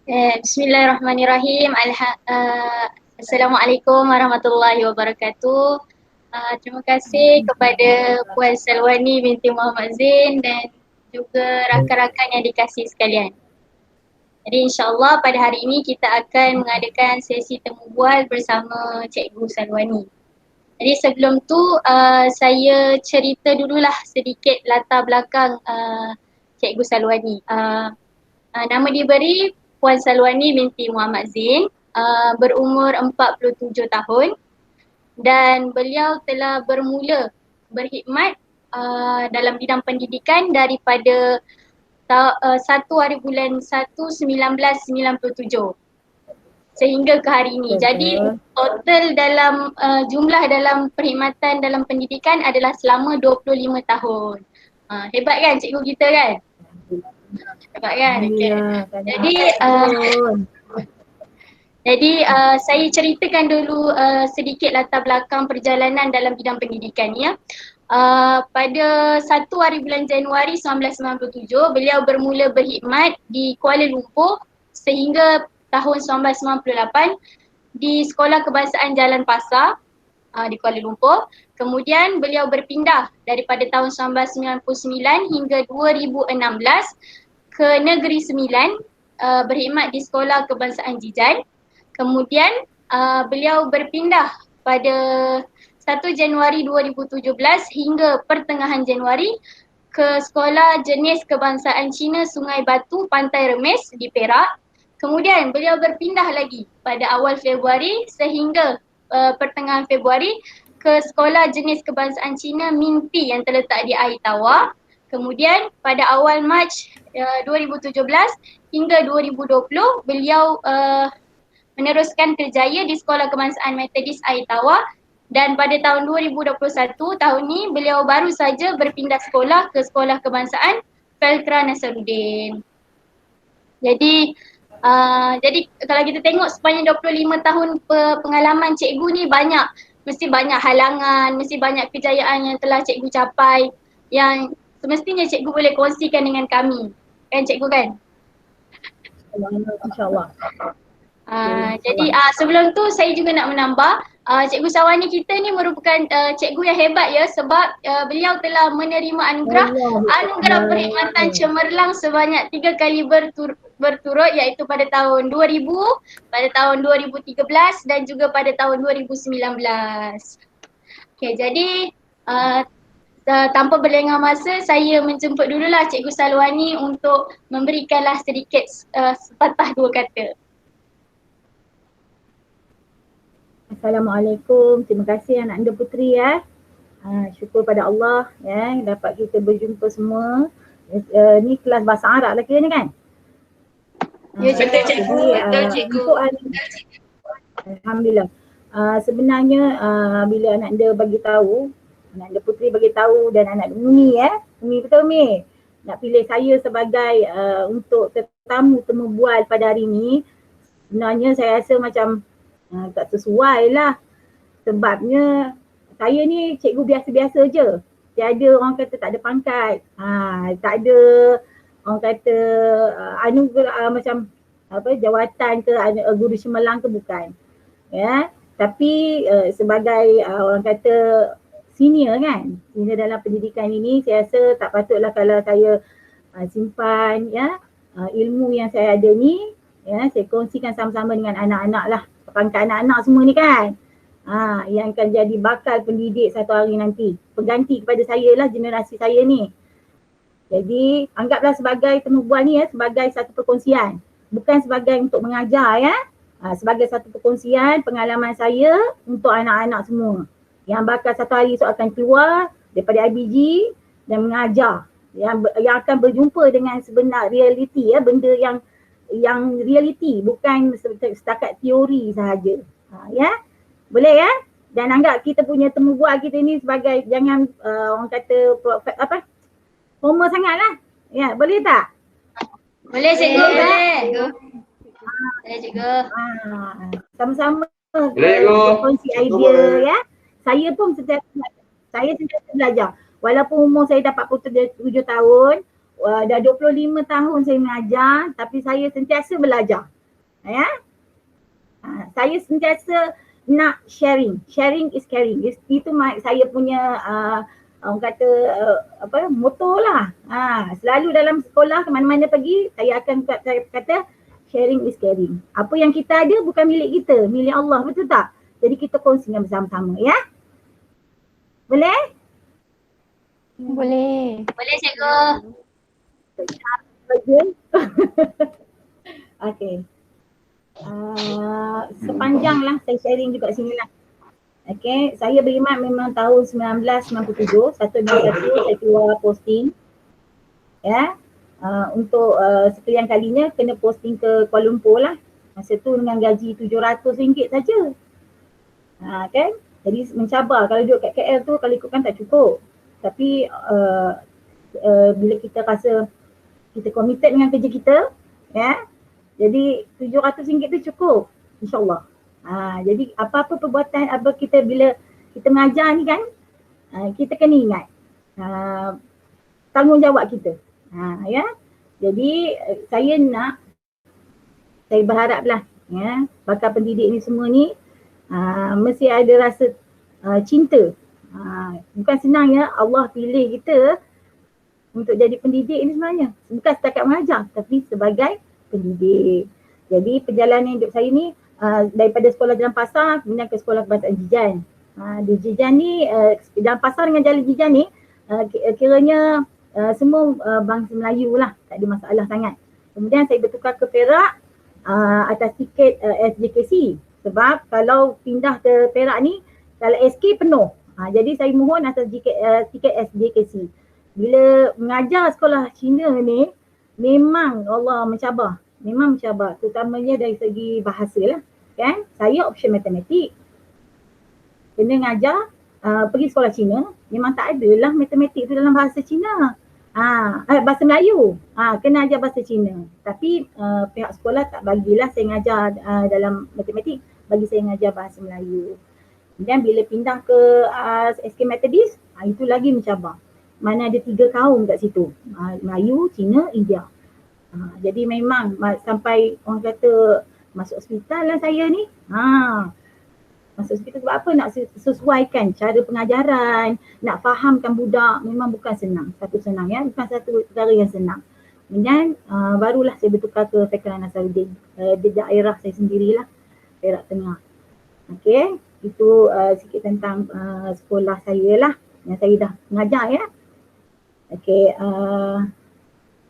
Bismillahirrahmanirrahim. Assalamualaikum warahmatullahi wabarakatuh. Terima kasih kepada Puan Salwani binti Muhammad Zain dan juga rakan-rakan yang dikasihi sekalian. Jadi insyaAllah pada hari ini kita akan mengadakan sesi temu bual bersama Cikgu Salwani. Jadi sebelum tu saya cerita dululah sedikit latar belakang Cikgu Salwani. Nama diberi Puan Salwani binti Muhammad Zain, berumur 47 tahun dan beliau telah bermula berkhidmat dalam bidang pendidikan daripada 1 hari bulan 1 1997 sehingga ke hari ini. Jadi total dalam jumlah dalam perkhidmatan dalam pendidikan adalah selama 25 tahun. Hebat kan cikgu kita kan? Hebat kan? Okay. Jadi saya ceritakan dulu sedikit latar belakang perjalanan dalam bidang pendidikan ya. Pada 1 hari bulan Januari 1997 beliau bermula berkhidmat di Kuala Lumpur sehingga tahun 1998 di Sekolah Kebangsaan Jalan Pasar di Kuala Lumpur. Kemudian beliau berpindah daripada tahun 1999 hingga 2016 ke Negeri Sembilan berkhidmat di Sekolah Kebangsaan Jijan. Kemudian beliau berpindah pada 1 Januari 2017 hingga pertengahan Januari ke Sekolah Jenis Kebangsaan Cina Sungai Batu Pantai Remis di Perak. Kemudian beliau berpindah lagi pada awal Februari sehingga pertengahan Februari ke Sekolah Jenis Kebangsaan Cina Minti yang terletak di Air Tawar. Kemudian pada awal Mac 2017 hingga 2020 beliau meneruskan kerjaya di Sekolah Kebangsaan Metodis Air Tawar dan pada tahun 2021 tahun ni beliau baru saja berpindah sekolah ke Sekolah Kebangsaan Feltra Nasaruddin. Jadi kalau kita tengok sepanjang 25 tahun pengalaman cikgu ni mesti banyak halangan, mesti banyak kejayaan yang telah cikgu capai yang semestinya cikgu boleh kongsikan dengan kami. Kan cikgu kan? InsyaAllah. Jadi sebelum tu saya juga nak menambah Cikgu Salwani kita ni merupakan cikgu yang hebat ya sebab beliau telah menerima anugerah perkhidmatan cemerlang sebanyak 3 kali berturut iaitu pada tahun 2000, pada tahun 2013 dan juga pada tahun 2019. Okay, jadi tanpa berlengah masa saya menjemput dululah Cikgu Salwani untuk memberikanlah sedikit sepatah dua kata. Assalamualaikum, terima kasih anak anda Putri ya. Syukur pada Allah ya dapat kita berjumpa semua. Ni kelas bahasa Arab lah kira ni kan? Ya cikgu, betul cikgu. Alhamdulillah. Sebenarnya bila anak anda bagi tahu, anak anda Putri bagi tahu dan anak Umi ya. Umi betul Umi? Nak pilih saya sebagai untuk tetamu temu bual pada hari ni. Sebenarnya saya rasa macam tak sesuai lah sebabnya saya ni cikgu biasa-biasa je. Tiada orang kata tak ada pangkat, tak ada orang kata anugerah macam apa jawatan ke guru cemerlang ke bukan. Ya, tapi sebagai orang kata senior kan, senior dalam pendidikan ini saya rasa tak patutlah kalau saya simpan ya ilmu yang saya ada ni ya saya kongsikan sama-sama dengan anak-anak lah. Pangkat anak-anak semua ni kan yang akan jadi bakal pendidik satu hari nanti, pengganti kepada saya lah generasi saya ni. Jadi anggaplah sebagai temu bual ni ya sebagai satu perkongsian, bukan sebagai untuk mengajar ya, sebagai satu perkongsian pengalaman saya untuk anak-anak semua yang bakal satu hari esok akan keluar daripada IBG dan mengajar yang akan berjumpa dengan sebenar realiti ya, benda yang realiti bukan setakat teori sahaja. Ya. Boleh ya? Dan anggap kita punya temu bual kita ni sebagai jangan orang kata formal sangatlah. Ya, boleh tak? Boleh cikgu, boleh. Boleh cikgu. Sama-sama berkongsi idea ya. Saya pun sentiasa belajar. Walaupun umur saya dah 47 tahun, dah 25 tahun saya mengajar tapi saya sentiasa belajar. Ya. Saya sentiasa nak sharing. Sharing is caring. Itu saya punya orang kata motto lah. Selalu dalam sekolah ke mana-mana pergi, saya akan kata sharing is caring. Apa yang kita ada bukan milik kita, milik Allah, betul tak? Jadi kita kongsikan bersama-sama, ya. Boleh? Boleh. Boleh cikgu. Bagus. Okey. Sepanjang lah saya sharing juga sini lah. Okay, saya beriman memang tahun 1997, 191 saya keluar posting. Ya, untuk sekian kalinya kena posting ke Kuala Lumpur lah. Masa tu dengan gaji RM700 saja. Kan? Jadi mencabar, kalau duduk kat KL tu kalau ikutkan tak cukup. Tapi bila kita rasa kita committed dengan kerja kita, ya, jadi RM700 tu cukup, insyaAllah. Jadi apa-apa perbuatan apa kita bila kita mengajar ni kan, kita kena ingat tanggungjawab kita. Ya. Jadi saya berharaplah ya, bakal pendidik ni semua ni mesti ada rasa cinta. Bukan senang ya Allah pilih kita untuk jadi pendidik ni sebenarnya. Bukan setakat mengajar tapi sebagai pendidik. Jadi perjalanan hidup saya ni daripada sekolah Jalan Pasar kemudian ke sekolah Kebangsaan Jijan. Di Jijan ni, Jalan Pasar dengan Jalan Jijan ni kiranya semua bangsa Melayu lah, tak ada masalah sangat. Kemudian saya bertukar ke Perak atas tiket SJKC sebab kalau pindah ke Perak ni kalau SK penuh. Jadi saya mohon atas tiket SJKC. Bila mengajar sekolah Cina ni memang Allah mencabar. Memang mencabar, terutamanya dari segi bahasa lah. Kan? Saya option matematik. Kena ngajar pergi sekolah Cina, memang tak adalah matematik tu dalam bahasa Cina. Bahasa Melayu. Kena ajar bahasa Cina. Tapi pihak sekolah tak bagilah saya ngajar dalam matematik, bagi saya ngajar bahasa Melayu. Kemudian bila pindah ke SK Methodist, itu lagi mencabar. Mana ada 3 kaum kat situ. Melayu, Cina, India. Jadi memang sampai orang kata masuk hospital lah saya ni. Masuk hospital sebab apa? Nak sesuaikan cara pengajaran, nak fahamkan budak memang bukan senang. Senang ya, bukan satu perkara yang senang. Kemudian barulah saya bertukar ke Fakultas Nasaruddin di daerah saya sendirilah, Perak Tengah. Okey, itu sikit tentang sekolah saya lah yang saya dah mengajar ya. Okey,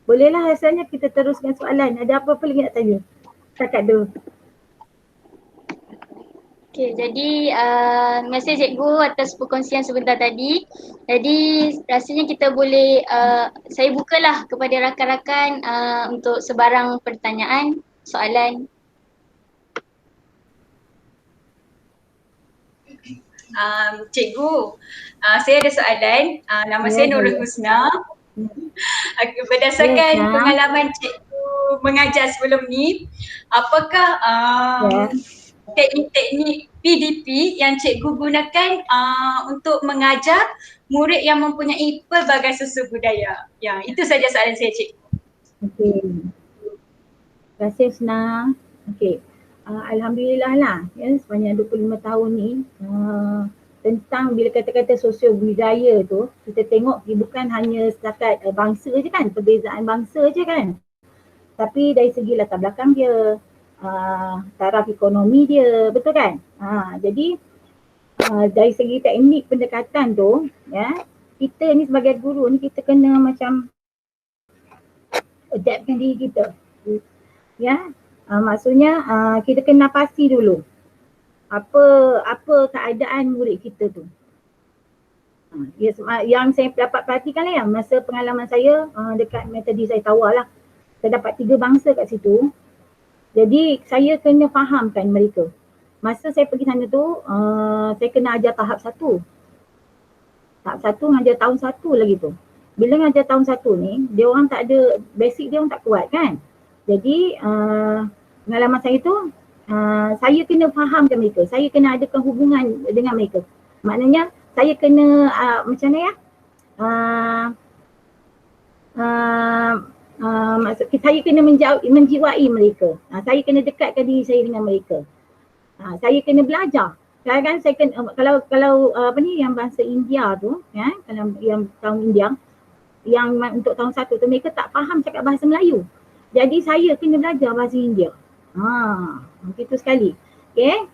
bolehlah rasanya kita teruskan soalan. Ada apa-apa lagi nak tanya? Setakat tu. Okay, jadi terima kasih cikgu atas perkongsian sebentar tadi. Jadi rasanya kita boleh, saya bukalah kepada rakan-rakan untuk sebarang pertanyaan, soalan. Cikgu, saya ada soalan. Nama saya Nurul Husna. Berdasarkan pengalaman cikgu mengajar sebelum ni, apakah teknik-teknik PDP yang cikgu gunakan untuk mengajar murid yang mempunyai pelbagai susu budaya? Ya, itu saja soalan saya, cikgu. Okey. Terima kasih Husna. Okey. Alhamdulillah lah ya, sepanjang 25 tahun ni tentang bila kata-kata sosio budaya tu kita tengok bukan hanya setakat bangsa je kan, perbezaan bangsa je kan, tapi dari segi latar belakang dia, taraf ekonomi dia, betul kan? Jadi dari segi teknik pendekatan tu ya, kita ni sebagai guru ni kita kena macam adaptkan diri kita ya. Maksudnya kita kena pasti dulu apa keadaan murid kita tu. Yang saya dapat perhatikan lah ya, masa pengalaman saya dekat Methodist saya Tawar lah, saya dapat 3 bangsa kat situ. Jadi saya kena fahamkan mereka. Masa saya pergi sana tu saya kena ajar tahap 1. Tahap 1 ngajar tahun 1 lagi tu. Bila ngajar tahun 1 ni, dia orang tak ada, basic dia orang tak kuat kan. Jadi pengalaman saya tu saya kena fahamkan mereka, saya kena adakan hubungan dengan mereka. Maknanya saya kena macam mana ya, maksud saya kena menjiwai mereka. Saya kena dekatkan diri saya dengan mereka. Saya kena belajar. Kadang saya kena, kalau apa ni yang bahasa India tu, ya, kalau yang tahun India, yang untuk tahun 1 tu mereka tak faham cakap bahasa Melayu. Jadi saya kena belajar bahasa India. Begitu sekali. Okey.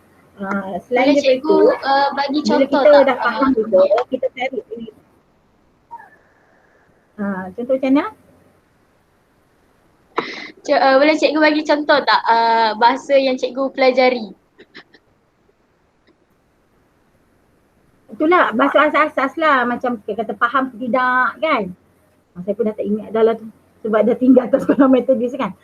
Selain Boleh daripada cikgu itu, bagi bila contoh kita tak? dah faham juga, kita cari ini. Contoh macam mana? Boleh cikgu bagi contoh tak bahasa yang cikgu pelajari? Itulah bahasa asas-asas lah, macam kata faham ke tidak kan. Saya pun dah tak ingat dah lah tu sebab dah tinggal ke sekolah metodis kan.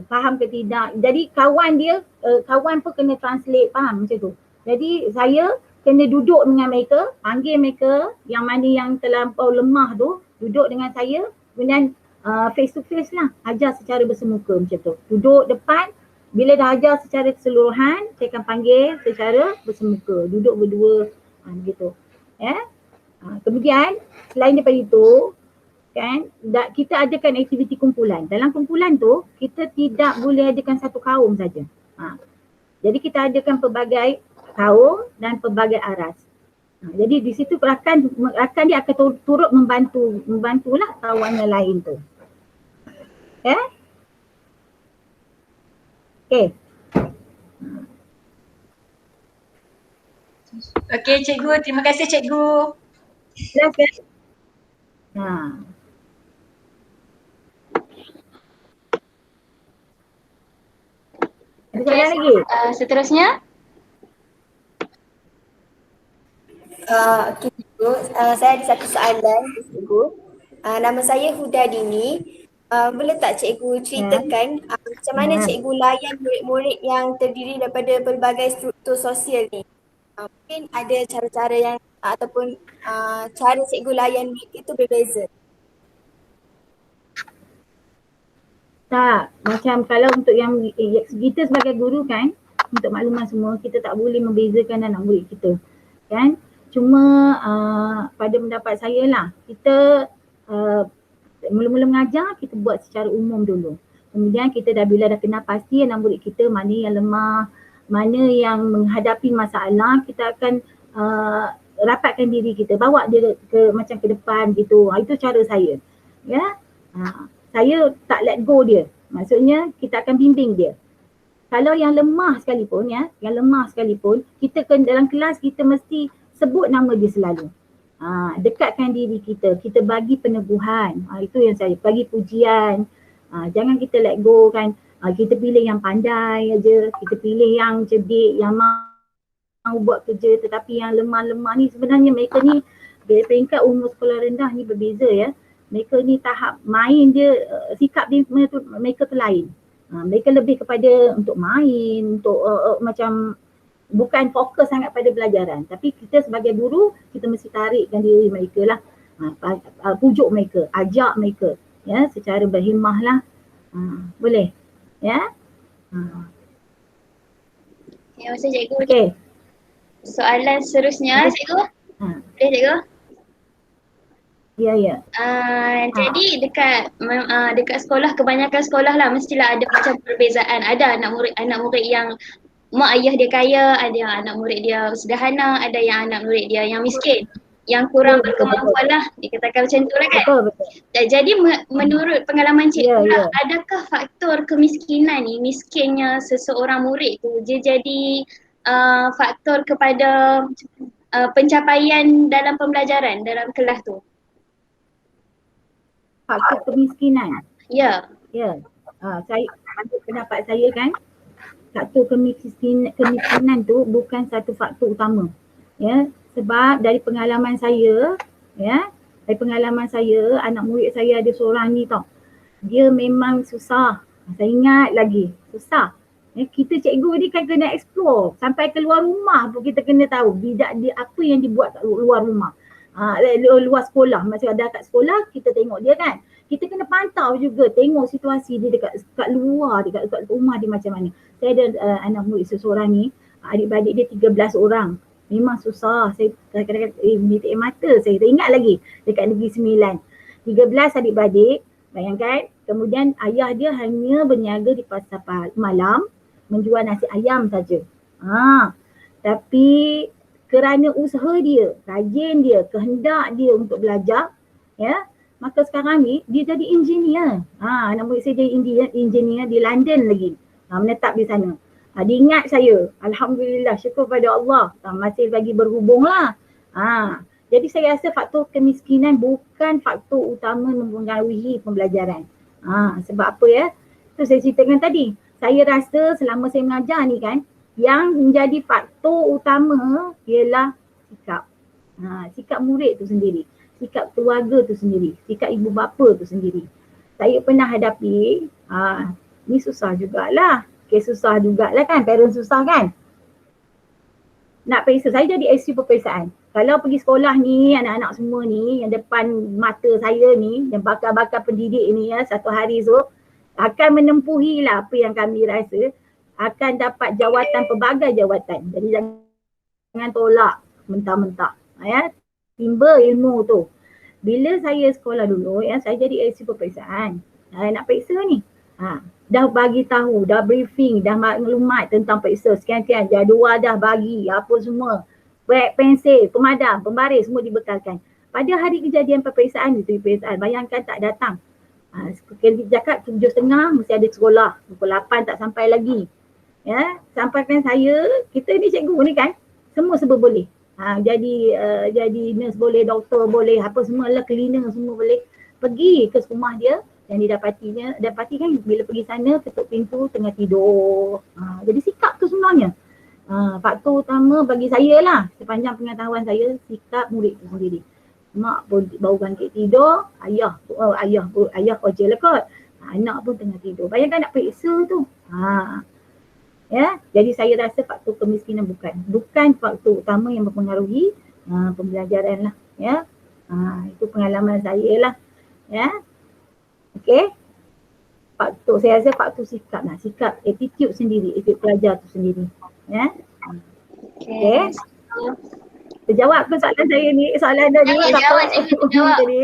Faham ke tidak. Jadi kawan dia, kawan pun kena translate, faham macam tu. Jadi saya kena duduk dengan mereka, panggil mereka yang mana yang terlampau lemah tu, duduk dengan saya, kemudian face to face lah, ajar secara bersemuka macam tu. Duduk depan, bila dah ajar secara keseluruhan, saya akan panggil secara bersemuka, duduk berdua, gitu. Kemudian selain daripada itu, kan, kita adakan aktiviti kumpulan. Dalam kumpulan tu, kita tidak boleh adakan satu kaum saja. Jadi kita adakan pelbagai kaum dan pelbagai aras. Jadi di situ rakan dia akan turut membantulah kawan yang lain tu. Okey. Okey cikgu, terima kasih cikgu. Jelas kan? Ada soalan lagi? Seterusnya. Okey cikgu, saya ada satu soalan cikgu. Nama saya Huda Dini. Boleh tak cikgu ceritakan macam mana cikgu layan murid-murid yang terdiri daripada pelbagai struktur sosial ni? Mungkin ada cara-cara yang ataupun cara cikgu layan mereka itu berbeza. Tak, macam kalau untuk yang kita sebagai guru kan, untuk makluman semua, kita tak boleh membezakan anak murid kita kan. Cuma pada pendapat saya lah, kita mula-mula mengajar, kita buat secara umum dulu. Kemudian kita bila dah kenal pasti anak murid kita mana yang lemah, mana yang menghadapi masalah, kita akan rapatkan diri kita, bawa dia macam ke depan gitu. Itu cara saya. Ya. Saya tak let go dia. Maksudnya kita akan bimbing dia. Kalau yang lemah sekalipun kita dalam kelas kita mesti sebut nama dia selalu. Dekatkan diri kita, kita bagi peneguhan. Itu yang saya bagi pujian. Jangan kita let go kan. Kita pilih yang pandai aja, kita pilih yang cerdik, yang mau buat kerja, tetapi yang lemah-lemah ni sebenarnya mereka ni peringkat umur sekolah rendah ni berbeza ya. Mereka ni tahap main dia, sikap dia mereka tu lain. Mereka lebih kepada untuk main, untuk macam bukan fokus sangat pada pelajaran. Tapi kita sebagai guru, kita mesti tarikkan diri mereka lah. Pujuk mereka, ajak mereka ya, secara berhimah lah. Boleh? Ya? Ya, masa cikgu. Okey. Soalan seterusnya cikgu. Boleh cikgu? Ya. Jadi dekat sekolah, kebanyakan sekolah lah mestilah ada macam perbezaan. Ada anak murid yang mak ayah dia kaya, ada yang anak murid dia sederhana, ada yang anak murid dia yang miskin, yang kurang berkemampuan lah, dikatakan macam tu lah kan. Betul. Jadi menurut pengalaman cikgu lah, Ya. adakah faktor kemiskinan ni, miskinnya seseorang murid tu dia jadi faktor kepada pencapaian dalam pembelajaran dalam kelas tu? Faktor kemiskinan. Ya. Saya pendapat saya kan, faktor kemiskinan tu bukan satu faktor utama. Ya, sebab dari pengalaman saya, anak murid saya ada seorang ni tau. Dia memang susah. Saya ingat lagi, susah. Kita cikgu ni kan kena explore sampai keluar rumah pun kita kena tahu bidak dia apa yang dibuat kat luar rumah. Luar sekolah, masa ada kat sekolah kita tengok dia kan. Kita kena pantau juga, tengok situasi dia dekat luar, dekat rumah dia macam mana. Saya ada anak murid seseorang ni, adik-beradik dia 13 orang. Memang susah, saya kadang-kadang mata saya ingat lagi dekat Negeri Sembilan. 13 adik-beradik, Bayangkan, kemudian ayah dia hanya berniaga di pasar malam menjual nasi ayam saja. Tapi kerana usaha dia, rajin dia, kehendak dia untuk belajar, ya, maka sekarang ni dia jadi engineer. Nama saya jadi engineer di London lagi. Menetap di sana. Dia ingat saya. Alhamdulillah, syukur pada Allah. Masih bagi berhubung lah. Jadi saya rasa faktor kemiskinan bukan faktor utama mempengaruhi pembelajaran. Sebab apa ya? Itu saya ceritakan tadi. Saya rasa selama saya mengajar ni kan, yang menjadi faktor utama ialah sikap. Sikap murid tu sendiri. Sikap keluarga tu sendiri. Sikap ibu bapa tu sendiri. Saya pernah hadapi, ni susah jugalah. Susah jugalah kan, parents susah kan. Nak periksa, saya jadi SU peperiksaan. Kalau pergi sekolah ni, anak-anak semua ni, yang depan mata saya ni, yang bakal-bakal pendidik ni ya, satu hari tu, akan menempuhi lah apa yang kami rasa, akan dapat jawatan, pelbagai jawatan. Jadi jangan tolak mentah-mentah. Ya. Timba ilmu tu. Bila saya sekolah dulu, ya, saya jadi SU peperiksaan. Nak periksa ni. Dah bagi tahu, dah briefing, dah maklumat tentang periksa, sekian-sekian, jadual dah bagi, apa semua. Beg, pensel, pemadam, pembaris semua dibekalkan. Pada hari kejadian peperiksaan itu, bayangkan tak datang. Cakap 7.30 mesti ada sekolah, pukul 8 tak sampai lagi. Ya, sampaikan saya, kita ni cikgu ni kan, semua serba boleh. Jadi nurse boleh, doktor boleh, apa semua lah, cleaner semua boleh. Pergi ke rumah dia dan dapati kan bila pergi sana ketuk pintu tengah tidur. Jadi sikap tu sebenarnya. Faktor utama bagi saya lah, sepanjang pengetahuan saya, sikap murid tu sendiri. Mak pun baru bangkit tidur, ayah kerja lah kot. Anak pun tengah tidur. Bayangkan nak periksa tu. Ya, jadi saya rasa faktor kemiskinan bukan faktor utama yang mempengaruhi pembelajaran lah. Ya, itu pengalaman saya lah. Ya, okey. Saya rasa faktor sikap lah, sikap, attitude sendiri, attitude pelajar tu sendiri. Ya. Okey. Terjawab ke soalan saya ni? Soalan anda ni Jawab tadi.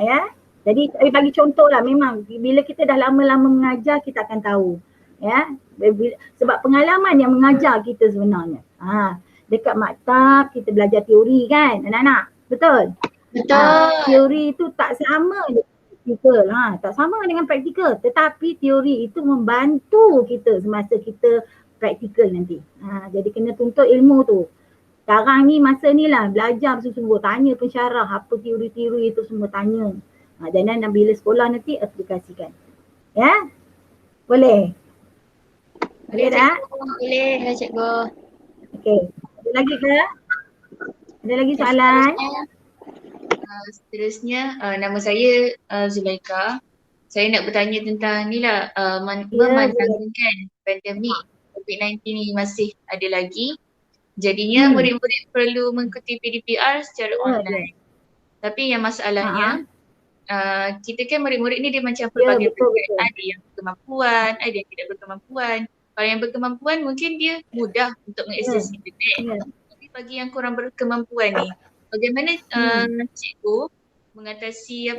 Ya. Jadi saya bagi contoh lah, memang bila kita dah lama-lama mengajar kita akan tahu. Ya. Sebab pengalaman yang mengajar kita sebenarnya. Dekat maktab kita belajar teori kan anak-anak. Betul? Teori itu tak sama dengan praktikal. Tak sama dengan praktikal, tetapi teori itu membantu kita semasa kita praktikal nanti. Jadi kena tuntut ilmu tu. Sekarang ni masa ni lah belajar bersungguh-sungguh, tanya pensyarah apa teori-teori itu semua tanya. Dan bila sekolah nanti aplikasikan. Ya? Boleh? Boleh tak? Boleh cikgu. Okey. Ada lagi ke? Ada lagi soalan? Seterusnya, nama saya Zulaika. Saya nak bertanya tentang ni lah, memandangkan pandemik COVID-19 ni masih ada lagi. Jadinya murid-murid perlu mengikuti PDPR secara online. Tapi yang masalahnya, kita kan murid-murid ni dia macam pelbagai peringkat. Ada yang berkemampuan, ada yang tidak berkemampuan. Kalau yang berkemampuan mungkin dia mudah untuk mengakses internet. Tapi bagi yang kurang berkemampuan ni, bagaimana cikgu mengatasi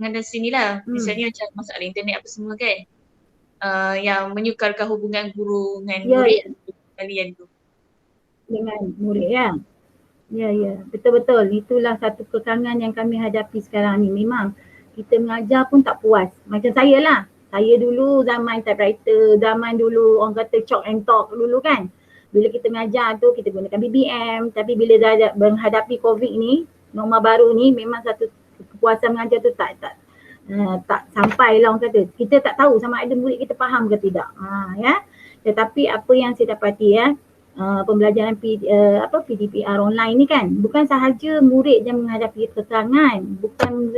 mengatasi ni lah, misalnya macam masalah internet apa semua kan, yang menyukarkan hubungan guru dengan murid kalian tu. Dengan murid ya. Ya, betul-betul. Itulah satu kekangan yang kami hadapi sekarang ni. Memang kita mengajar pun tak puas. Macam saya lah. Saya dulu zaman typewriter, zaman dulu orang kata chalk and talk dulu kan. Bila kita mengajar tu kita gunakan BBM, tapi bila dah menghadapi COVID ni, norma baru ni, memang satu kepuasan mengajar tu tak sampai lah orang kata. Kita tak tahu sama ada murid kita faham ke tidak. Ya. Tetapi apa yang saya dapati ya, pembelajaran PDPR online ni kan, bukan sahaja murid yang menghadapi kekangan, bukan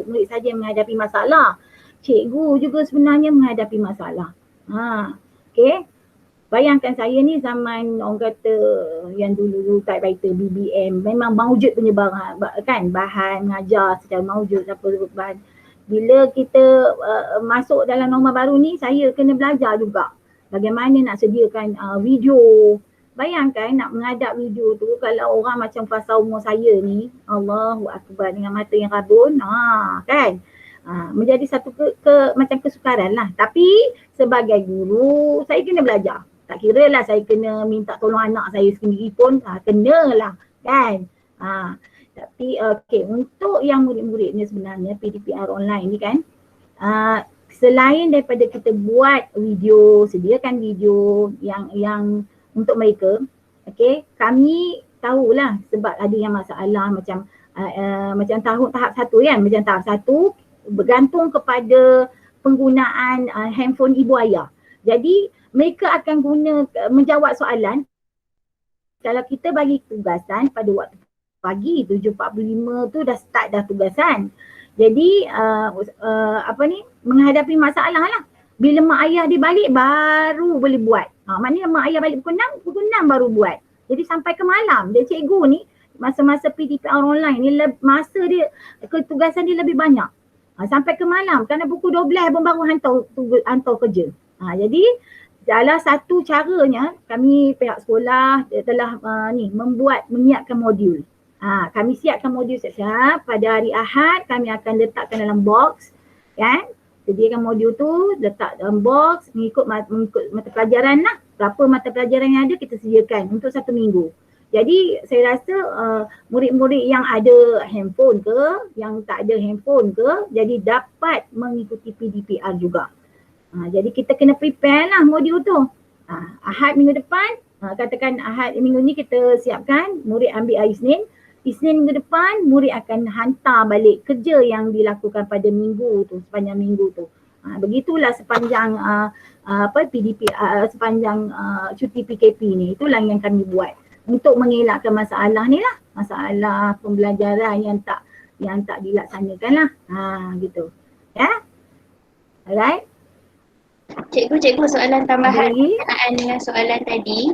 murid saja yang menghadapi masalah. Cikgu juga sebenarnya menghadapi masalah. Okey. Bayangkan saya ni zaman orang kata yang dulu typewriter BBM, memang maujud penyebaran kan, bahan mengajar secara maujud apa bahan. Bila kita masuk dalam norma baru ni, saya kena belajar juga bagaimana nak sediakan video, bayangkan nak menghadap video tu kalau orang macam fasa umur saya ni, Allahu Akbar, dengan mata yang rabun, kan? Menjadi satu macam kesukaran lah. Tapi sebagai guru, saya kena belajar. Tak kira lah saya kena minta tolong anak saya sendiri pun, kenalah, kan? Tapi untuk yang murid-murid ni sebenarnya PDPR online ni kan, selain daripada kita buat video, sediakan video yang untuk mereka, kami tahulah sebab ada yang masalah macam tahap satu kan, macam tahap satu bergantung kepada penggunaan handphone ibu ayah. Jadi mereka akan menjawab soalan. Kalau kita bagi tugasan pada waktu pagi 7.45 tu dah start dah tugasan. Jadi menghadapi masalah lah. Bila mak ayah dia balik baru boleh buat. Maknanya mak ayah balik pukul 6 baru buat. Jadi sampai ke malam. Dan cikgu ni masa-masa PDPR online ni masa dia tugasan dia lebih banyak. Sampai ke malam kerana pukul 12 pun baru hantar kerja. Jadi salah satu caranya kami pihak sekolah telah menyiapkan modul. Kami siapkan modul siap-siap. Pada hari Ahad kami akan letakkan dalam box, kan? Sediakan modul tu, letak dalam box mengikut mata pelajaran lah. Berapa mata pelajaran yang ada kita sediakan untuk 1 minggu. Jadi saya rasa murid-murid yang ada handphone ke, yang tak ada handphone ke, jadi dapat mengikuti PDPR juga. Jadi kita kena prepare lah modul tu. Ahad minggu depan, katakan Ahad minggu ni kita siapkan, murid ambil hari Isnin. Isnin minggu depan murid akan hantar balik kerja yang dilakukan pada minggu tu, sepanjang minggu tu. Begitulah sepanjang PDPR, sepanjang cuti PKP ni. Itulah yang kami buat untuk mengelakkan masalah ni lah, masalah pembelajaran yang tak dilaksanakan lah. Gitu. Ya. Alright. Cikgu soalan tambahan berkenaan dengan soalan tadi.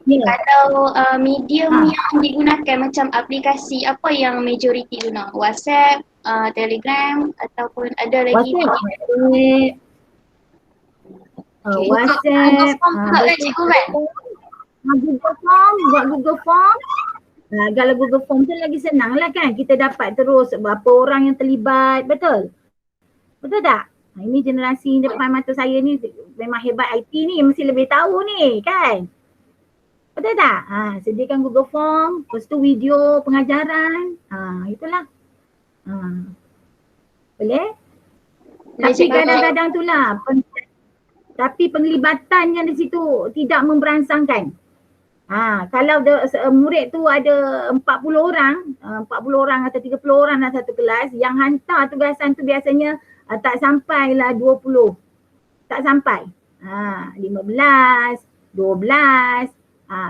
Kalau medium yang digunakan macam aplikasi apa yang majoriti guna? WhatsApp, Telegram ataupun ada lagi? WhatsApp. Cikgu kan? Google Form. Kalau Google Form tu lagi senang lah kan, kita dapat terus berapa orang yang terlibat, betul? Betul tak? Ini generasi depan mata saya ni memang hebat IT ni, mesti lebih tahu ni kan? Betul tak? Sediakan Google Form, lepas tu video pengajaran, itulah. Boleh? Tapi kadang-kadang tu lah, tapi penglibatannya di situ tidak memberansangkan. Kalau murid tu ada 40 orang atau 30 orang dalam satu kelas, yang hantar tugasan tu biasanya tak sampailah 20. Tak sampai. 15, 12.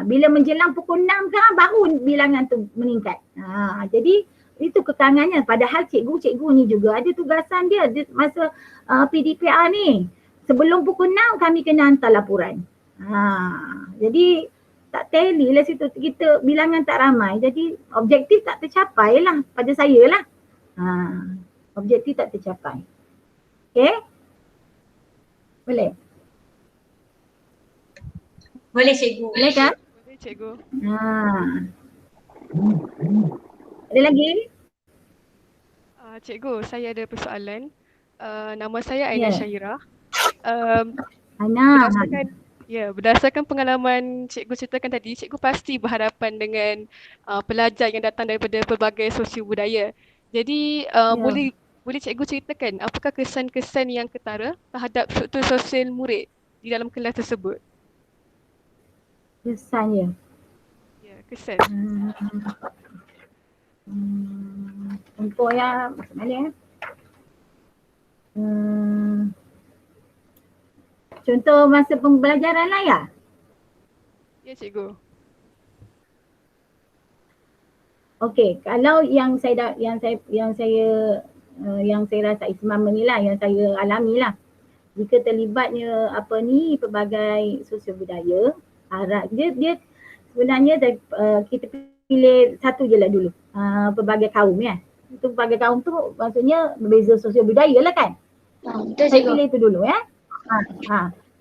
Bila menjelang pukul 6 kan baru bilangan tu meningkat. Jadi itu kekangannya. Padahal cikgu ni juga ada tugasan dia masa PDPR ni. Sebelum pukul 6 kami kena hantar laporan. Jadi tak tally lah situ, kita bilangan tak ramai, jadi objektif tak tercapai lah pada saya lah. Objektif tak tercapai. Okay? Boleh? Boleh cikgu. Boleh kan? Boleh cikgu. Ada lagi? Cikgu, saya ada persoalan. Nama saya Aina Syairah. Ana. Berdasarkan pengalaman cikgu ceritakan tadi, cikgu pasti berhadapan dengan pelajar yang datang daripada pelbagai sosio budaya. Jadi boleh cikgu ceritakan apakah kesan-kesan yang ketara terhadap struktur sosial murid di dalam kelas tersebut? Kesannya? Ya, kesan. Untuk yang macam mana ya? Contoh masa pembelajaran lah ya? Ya cikgu. Okey, kalau yang saya rasai semasa ni lah, yang saya alami lah. Jika terlibatnya pelbagai sosial budaya, dia sebenarnya kita pilih satu je lah dulu, pelbagai kaum ya. Itu pelbagai kaum tu maksudnya berbeza sosial budaya lah kan? Betul saya cikgu. pilih tu dulu ya.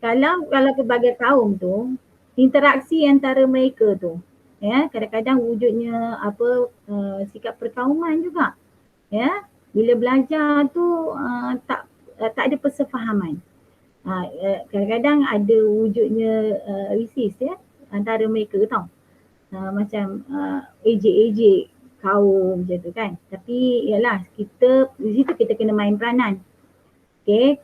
Kalau pelbagai kaum tu, interaksi antara mereka tu. Ya, kadang-kadang wujudnya sikap perkauman juga. Ya, bila belajar tu tak ada persefahaman. Kadang-kadang ada wujudnya resist ya antara mereka tau. Macam ejek-ejek kaum macam tu kan. Tapi yalah kita di situ kita kena main peranan. Okay,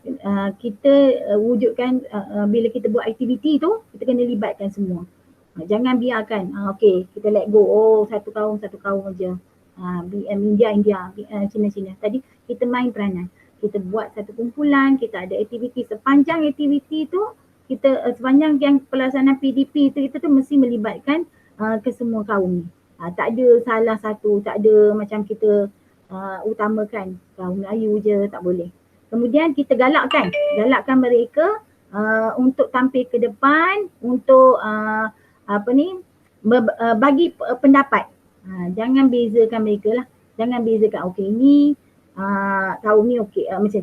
kita wujudkan bila kita buat aktiviti tu kita kena libatkan semua. Jangan biarkan kita let go satu kaum aja. India, Cina. Tadi kita main peranan. Kita buat satu kumpulan, kita ada aktiviti. Sepanjang aktiviti tu kita sepanjang yang pelaksanaan PDP tu kita tu mesti melibatkan kesemua kaum ni. Tak ada salah satu, tak ada macam kita utamakan kaum Melayu je, tak boleh. Kemudian kita galakkan mereka untuk tampil ke depan untuk bagi pendapat. Jangan bezakan mereka lah. Jangan bezakan ini kaum ni macam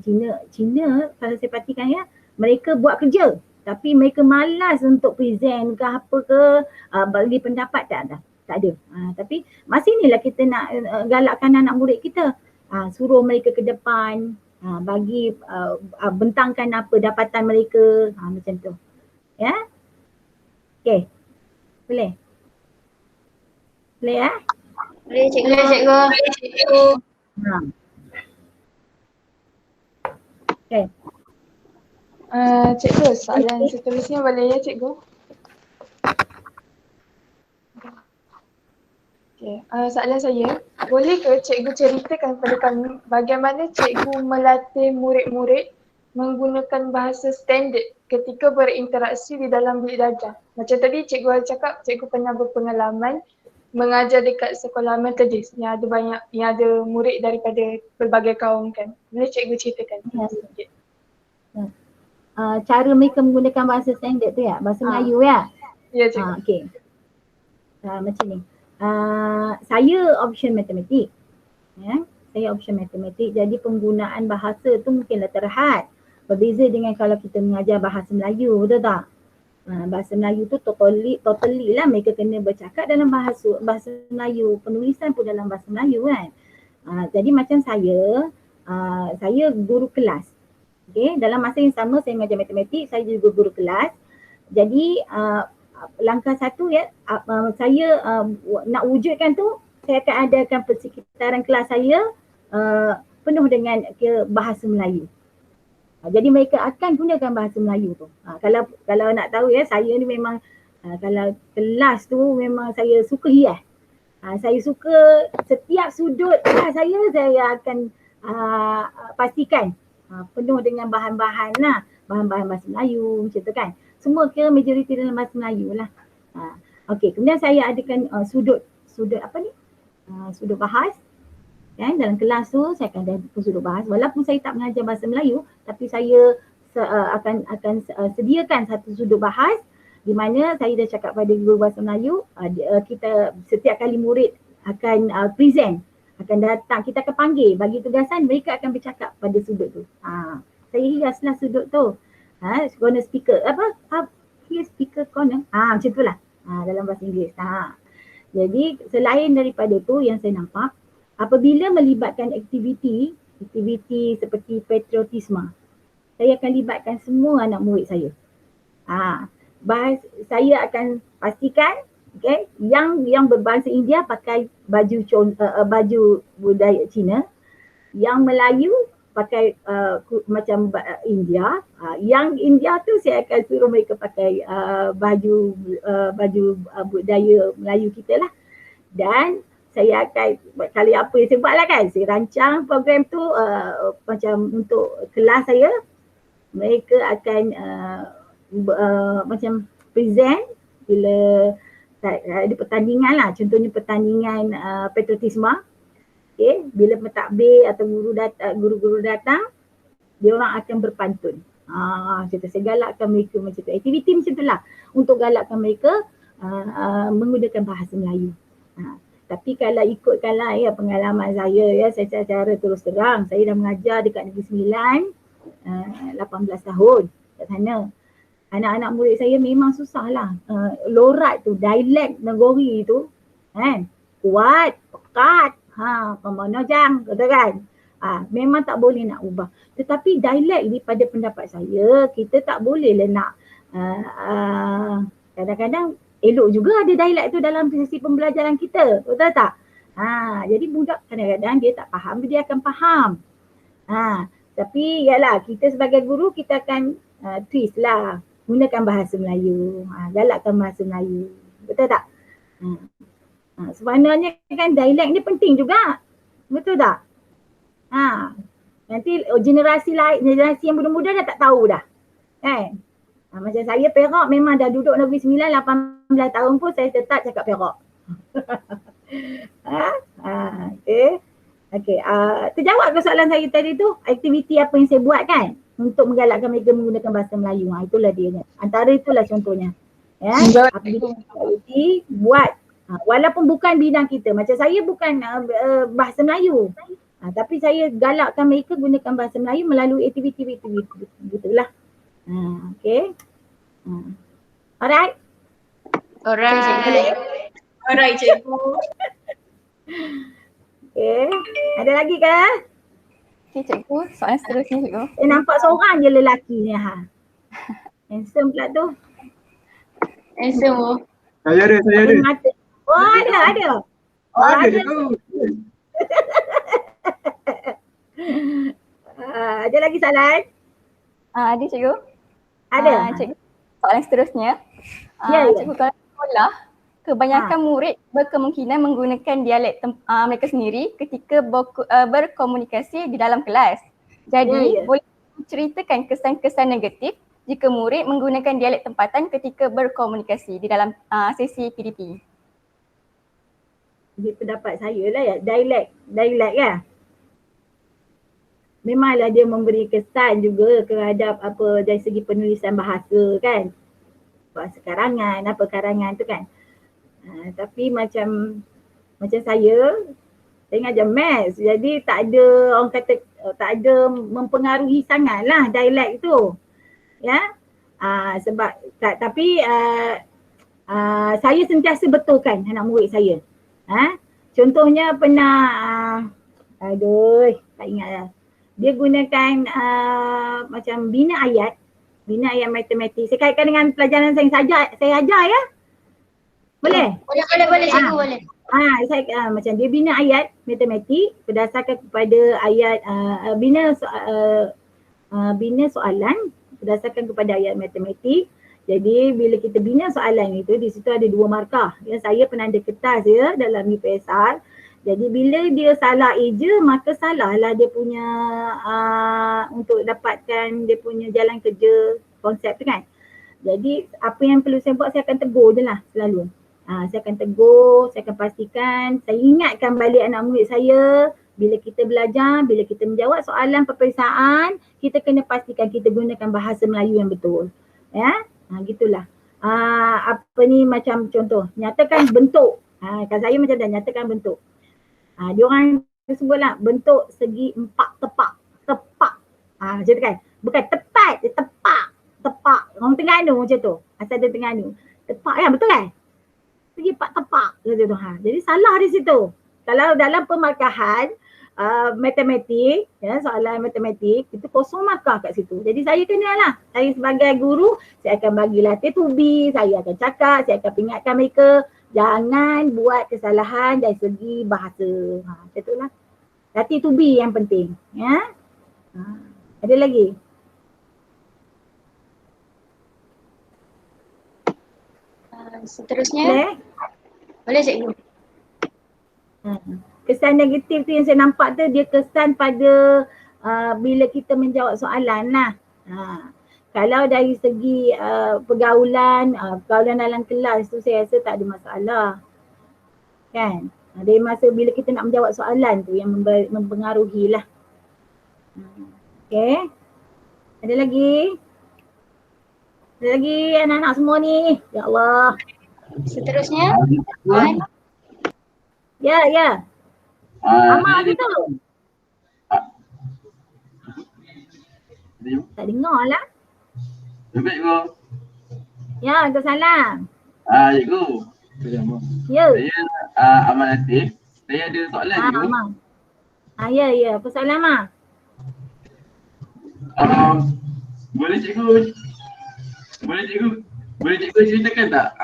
Cina kalau saya perhatikan ya, mereka buat kerja tapi mereka malas untuk present ke apa ke bagi pendapat tak ada. Tapi masa inilah kita nak galakkan anak murid kita. Suruh mereka ke depan, bagi bentangkan apa dapatan mereka, macam tu. Ya? Okay. Boleh? Boleh ya? Boleh cikgu. Boleh cikgu. Okay. Cikgu, soalan seterusnya boleh ya cikgu? Okay. Soalan saya, boleh ke cikgu ceritakan kepada kami bagaimana cikgu melatih murid-murid menggunakan bahasa standard ketika berinteraksi di dalam bilik darjah? Macam tadi cikgu cakap cikgu pernah berpengalaman mengajar dekat sekolah metodis yang ada murid daripada berbagai kaum kan. Boleh cikgu ceritakan sedikit? Cara mereka menggunakan bahasa standard tu ya, bahasa Melayu ya? Ya cikgu. Okay. Macam ni. Saya option matematik. Ya, saya option matematik. Jadi penggunaan bahasa tu mungkinlah terhad. Berbeza dengan kalau kita mengajar bahasa Melayu, betul tak? Bahasa Melayu tu totally lah mereka kena bercakap dalam bahasa Melayu. Penulisan pun dalam bahasa Melayu kan. Jadi macam saya guru kelas. Okay, dalam masa yang sama saya mengajar matematik, saya juga guru kelas. Jadi langkah satu ya, saya nak wujudkan tu, saya akan adakan persekitaran kelas saya penuh dengan bahasa Melayu. Jadi mereka akan gunakan bahasa Melayu tu. Kalau nak tahu ya, saya ni memang kalau kelas tu memang saya suka hias. Saya suka setiap sudut kelas saya akan pastikan penuh dengan bahan-bahan bahasa Melayu macam tu kan. Semua kira majoriti dalam bahasa Melayu lah. Okey, kemudian saya adakan sudut bahas. Kan, dalam kelas tu saya akan ada sudut bahas. Walaupun saya tak mengajar bahasa Melayu, tapi saya akan sediakan satu sudut bahas di mana saya dah cakap pada guru bahasa Melayu, kita setiap kali murid akan present, akan datang, kita akan panggil, bagi tugasan, mereka akan bercakap pada sudut tu. Saya hiaslah sudut tu. Corner speaker, here speaker corner. Macam tu lah dalam bahasa Inggeris. Jadi selain daripada tu yang saya nampak, apabila melibatkan aktiviti seperti patriotisme, saya akan libatkan semua anak murid saya. Saya akan pastikan yang berbahasa India pakai baju budaya Cina, yang Melayu pakai macam India, yang India tu saya akan suruh mereka pakai baju budaya Melayu kita lah. Dan saya akan, kali apa yang saya buat lah kan, saya rancang program tu macam untuk kelas saya, mereka akan macam present bila ada pertandingan lah, contohnya pertandingan patriotisme. Bila pentakbir atau guru-guru datang, dia orang akan berpantun. Macam tu, saya galakkan mereka macam tu. Aktiviti macam tu lah untuk galakkan mereka menggunakan bahasa Melayu. Tapi kalau ikutkanlah ya pengalaman saya saya secara terus terang, saya dah mengajar dekat Negeri Sembilan 18 tahun kat sana. anak-anak murid saya memang susah lah. Lorat tu, dialek negeri tu kan, kuat, pekat, pemonojang, betul kan? Memang tak boleh nak ubah. Tetapi dialek ni pada pendapat saya, kita tak boleh lah nak kadang-kadang elok juga ada dialek tu dalam sesi pembelajaran kita, betul tak? Jadi budak kadang-kadang dia tak faham, dia akan faham. Tapi yalah, kita sebagai guru kita akan twist lah, gunakan bahasa Melayu, galakkan bahasa Melayu, betul tak? Sebenarnya kan dialek ni penting juga, betul tak? Nanti generasi lain, generasi yang muda-muda dah tak tahu dah kan. Macam saya Perak memang dah duduk Negeri Sembilan 18 tahun pun saya tetap cakap Perak. Okay. Terjawab ke soalan saya tadi tu, aktiviti apa yang saya buat kan untuk menggalakkan mereka menggunakan bahasa Melayu. Itulah dia. Antara itulah contohnya. Ya, aktiviti buat walaupun bukan bidang kita. Macam saya bukan bahasa Melayu. Tapi saya galakkan mereka gunakan bahasa Melayu melalui aktiviti-aktiviti gitulah. Okay. Alright. Alright cikgu. Okay. Ada lagi ke? Okay cikgu, soalan seterusnya cikgu. Saya nampak seorang je lelaki ni Handsome pula tu. Handsome. Saya ada. Mata. Ada. Ada tu. Ada lagi soalan? Ada cikgu. Ada. Cikgu, soalan seterusnya. Ya. Cikgu, kalau sekolah, kebanyakan murid berkemungkinan menggunakan dialek mereka sendiri ketika berkomunikasi di dalam kelas. Jadi, boleh ceritakan kesan-kesan negatif jika murid menggunakan dialek tempatan ketika berkomunikasi di dalam sesi PDP. Di pendapat saya lah ya, dialek kan. Memanglah dia memberi kesan juga terhadap dari segi penulisan bahasa kan. Bahasa karangan, karangan tu kan. Tapi macam saya ngajar maths, jadi tak ada orang kata tak ada mempengaruhi sangat lah dialek tu. Ya. Sebab tapi saya sentiasa betulkan anak murid saya. Contohnya pernah tak ingat lah. Dia gunakan macam bina ayat matematik. Saya kaitkan dengan pelajaran saya ajar ya. Boleh cikgu boleh. Macam dia bina ayat matematik berdasarkan kepada ayat bina soalan berdasarkan kepada ayat matematik. Jadi bila kita bina soalan itu, di situ ada 2 markah. Saya penanda kertas ya dalam UPSR. Jadi bila dia salah eja, maka salahlah dia punya untuk dapatkan dia punya jalan kerja konsep tu kan. Jadi apa yang perlu saya buat, saya akan tegur je lah selalu. Saya akan tegur, saya akan pastikan, saya ingatkan balik anak murid saya, bila kita belajar, bila kita menjawab soalan peperiksaan, kita kena pastikan kita gunakan bahasa Melayu yang betul. Ya, gitulah. Macam contoh, nyatakan bentuk. Kan saya macam dah nyatakan bentuk. Diorang sebutlah bentuk segi 4 tepak. Macam tu kan. Bukan tepat, dia tepak. Orang Terengganu macam tu. Asal dia Terengganu. Tepak kan, betul kan? Segi 4 tepak. Jadi salah di situ. Kalau dalam pemarkahan matematik, ya, soalan matematik, itu kosong markah kat situ. Jadi saya kenalah. Saya sebagai guru, saya akan bagi latih to be, saya akan cakap, saya akan ingatkan mereka, jangan buat kesalahan dari segi bahasa. Macam itulah. Latih to be yang penting. Ya. Ada lagi? Seterusnya. Boleh cikgu. Kesan negatif tu yang saya nampak tu, dia kesan pada bila kita menjawab soalan lah. Kalau dari segi pergaulan dalam kelas tu saya rasa tak ada masalah. Kan? Dari masa bila kita nak menjawab soalan tu yang mempengaruhi lah. Okay. Ada lagi? Ada lagi anak-anak semua ni? Ya Allah. Seterusnya. Ya. Amal gitu. Tak dengar lah. Baik, Ya, Salam. Cikgu. Ya. Saya Amal Latif. Saya ada soalan cikgu. Amal. Ya. Apa soalan Amal? Boleh cikgu ceritakan tak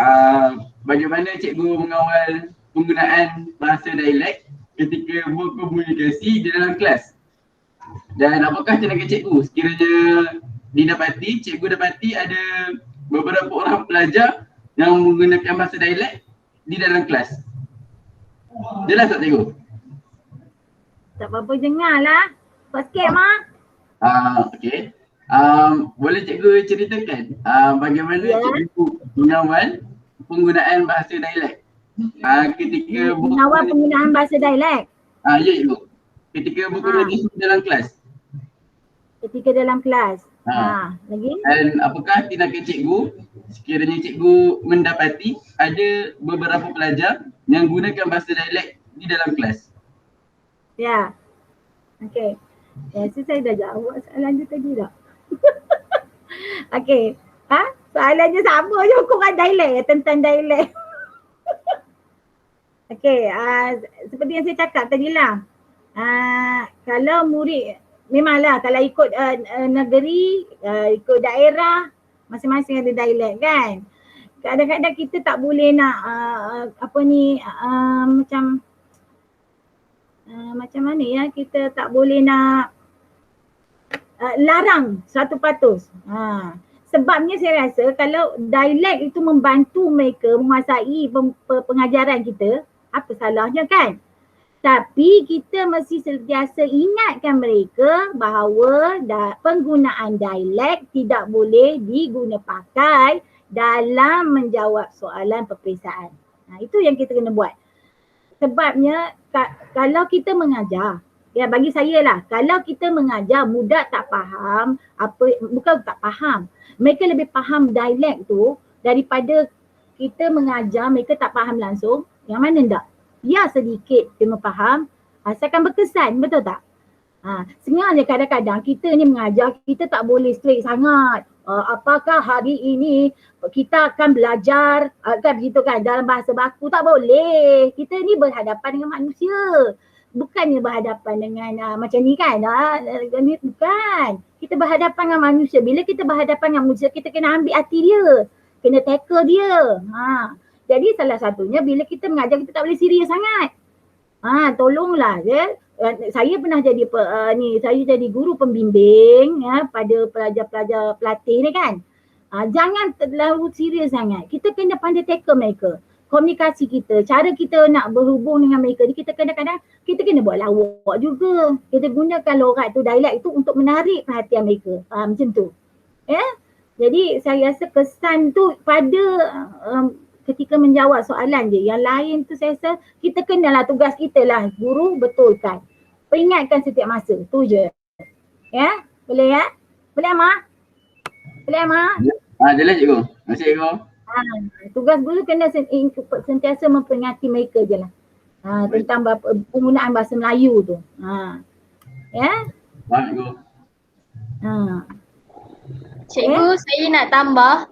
bagaimana cikgu mengawal penggunaan bahasa dialek ketika berkomunikasi di dalam kelas? Dan apakah tindakan cikgu sekiranya cikgu dapati ada beberapa orang pelajar yang menggunakan bahasa dialek di dalam kelas? Jelas tak cikgu? Tak apa-apa dengar lah. Sikit Mak. Okey. Boleh cikgu ceritakan bagaimana cikgu mengawal penggunaan bahasa dialek ketika mengawal penggunaan bahasa dialek? Ya cikgu. Ketika berkomunikasi dalam kelas. Ketika dalam kelas. Lagi? Dan apakah tindakan cikgu sekiranya cikgu mendapati ada beberapa pelajar yang gunakan bahasa dialek di dalam kelas? Ya. Okey. So saya dah jawab soalan dia tadi tak? Okey. Soalannya sama je hukuman dialek, tentang dialek. Okey, seperti yang saya cakap tadi lah. Kalau murid, memanglah kalau ikut negeri, ikut daerah, masing-masing ada dialek kan. Kadang-kadang kita tak boleh nak macam mana ya, kita tak boleh nak larang 100%. Sebabnya saya rasa kalau dialek itu membantu mereka menguasai pengajaran kita, apa salahnya kan? Tapi kita mesti sentiasa ingatkan mereka bahawa penggunaan dialek tidak boleh diguna pakai dalam menjawab soalan peperiksaan. Itu yang kita kena buat. Sebabnya kalau kita mengajar, ya bagi saya lah, kalau kita mengajar budak tak faham, bukan tak faham, mereka lebih faham dialek tu daripada kita mengajar mereka tak faham langsung, yang mana tak? Ya sedikit cuma faham, asalkan berkesan, betul tak? Sebenarnya kadang-kadang kita ni mengajar, kita tak boleh straight sangat. Apakah hari ini kita akan belajar, kan begitu kan, dalam bahasa baku, tak boleh. Kita ni berhadapan dengan manusia. Bukannya berhadapan dengan macam ni kan, bukan. Kita berhadapan dengan manusia. Bila kita berhadapan dengan manusia, kita kena ambil hati dia. Kena tackle dia. Jadi salah satunya bila kita mengajar, kita tak boleh serius sangat. Tolonglah ya. Saya pernah jadi saya jadi guru pembimbing ya pada pelajar-pelajar pelatih ni kan. Jangan terlalu serius sangat. Kita kena pandai tackle mereka. Komunikasi kita, cara kita nak berhubung dengan mereka ni, kita kadang-kadang kita kena buat lawak juga. Kita gunakan lorat tu, dialek tu untuk menarik perhatian mereka. Macam tu. Ya. Jadi saya rasa kesan tu pada ketika menjawab soalan je. Yang lain tu saya rasa kita kenalah tugas kita lah. Guru betulkan. Peringatkan setiap masa. Tu je. Ya? Boleh ya? Boleh Mak? Boleh Mak? Jelas cikgu. Terima kasih cikgu. Tugas guru kena sentiasa memperingati mereka je lah. Tentang penggunaan bahasa Melayu tu. Ya? Cikgu. Cikgu, saya nak tambah.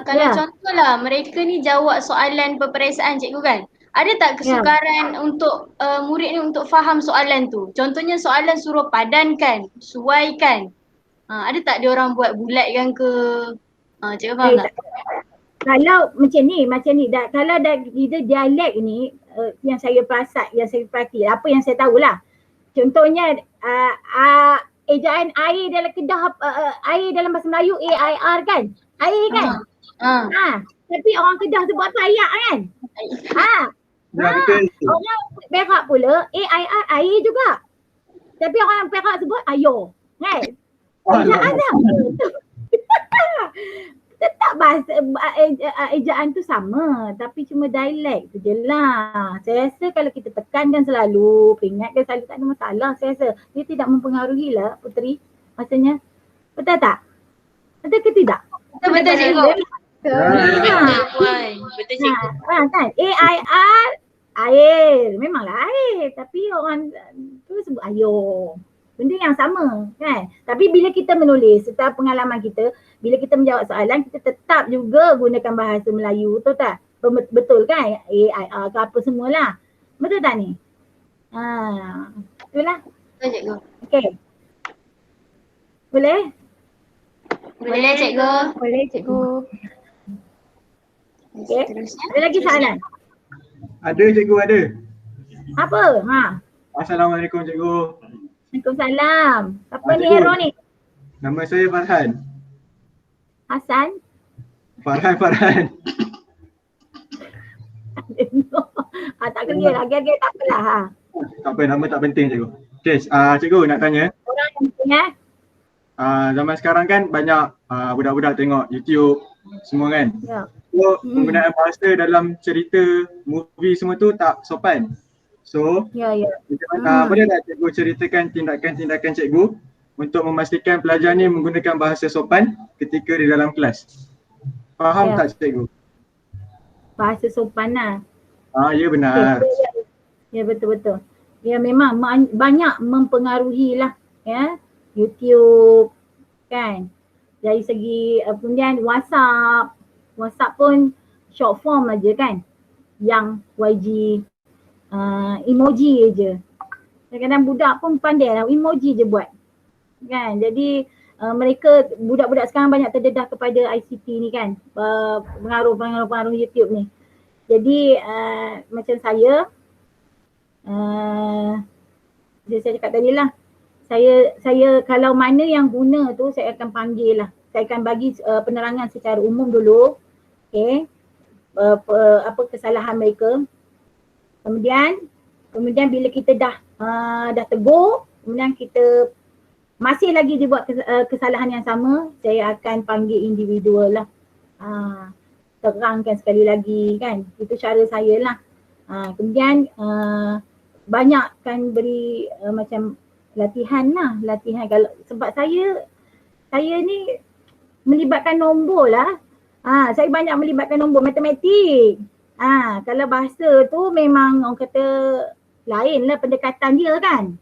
Kalau contohlah mereka ni jawab soalan peperiksaan cikgu kan, ada tak kesukaran untuk murid ni untuk faham soalan tu? Contohnya soalan suruh padankan, suaikan. Ada tak dia orang buat bulatkan ke? Cikgu faham tak? Kalau macam ni, kalau dia dialek ni yang saya perhati, apa yang saya tahulah. Contohnya ejaan air dalam Kedah, air dalam bahasa Melayu AIR kan? Air kan? Tapi orang Kedah sebut apa? Ayak kan? Orang Perak pula AIR air juga. Tapi orang Perak sebut ayo. Kan? Ejaan dah. Tetap bahasa ejaan tu sama, tapi cuma dialek tu je lah. Saya rasa kalau kita tekankan selalu, peringatkan selalu, tak ada masalah saya rasa. Dia tidak mempengaruhi lah Putri maksudnya. Betul tak? Betul ke tidak? Betul cikgu. Betul puan. Betul cikgu. Kan? AIR, air. Memanglah air, tapi orang tu sebut ayo. Benda yang sama kan. Tapi bila kita menulis serta pengalaman kita, bila kita menjawab soalan, kita tetap juga gunakan bahasa Melayu, betul tak? Betul kan? AIR ke apa semualah. Betul tak ni? Betul lah. Betul cikgu. Okay. Boleh? Boleh cikgu. Boleh cikgu. Okay. Ada lagi soalan? Ada cikgu, ada. Apa? Assalamualaikum cikgu. Waalaikumsalam. Siapa ni Cikgu. hero ni? Nama saya Farhan. Hasan? Farhan. Tak kena lagi tak apalah. Tak apa, nama tak penting cikgu. Okay, cikgu nak tanya. Orang yang penting Zaman sekarang kan banyak budak-budak tengok YouTube semua kan. Ya. So penggunaan bahasa dalam cerita, movie semua tu tak sopan. So Ya. boleh tak cikgu ceritakan tindakan-tindakan cikgu untuk memastikan pelajar ni menggunakan bahasa sopan ketika di dalam kelas? Faham tak cikgu? Bahasa sopan lah. Ya benar. Ya betul-betul. Ya memang banyak mempengaruhi lah ya. YouTube kan. Dari segi kemudian WhatsApp pun short form aja kan. Yang YG emoji je. Kadang-kadang budak pun pandai lah, emoji je buat. Kan, jadi mereka, budak-budak sekarang banyak terdedah kepada ICT ni kan. Pengaruh YouTube ni. Jadi macam saya cakap tadi lah. Saya kalau mana yang guna tu saya akan panggil lah. Saya akan bagi penerangan secara umum dulu. Okay. Apa kesalahan mereka. Kemudian bila kita dah tegur, kemudian kita masih lagi dia buat kesalahan yang sama, saya akan panggil individual lah. Terangkan sekali lagi kan. Itu cara saya lah. Kemudian banyakkan beri macam latihan kalau sebab saya ni melibatkan nombor lah. Saya banyak melibatkan nombor matematik. Kalau bahasa tu memang orang kata lain lah pendekatan dia kan.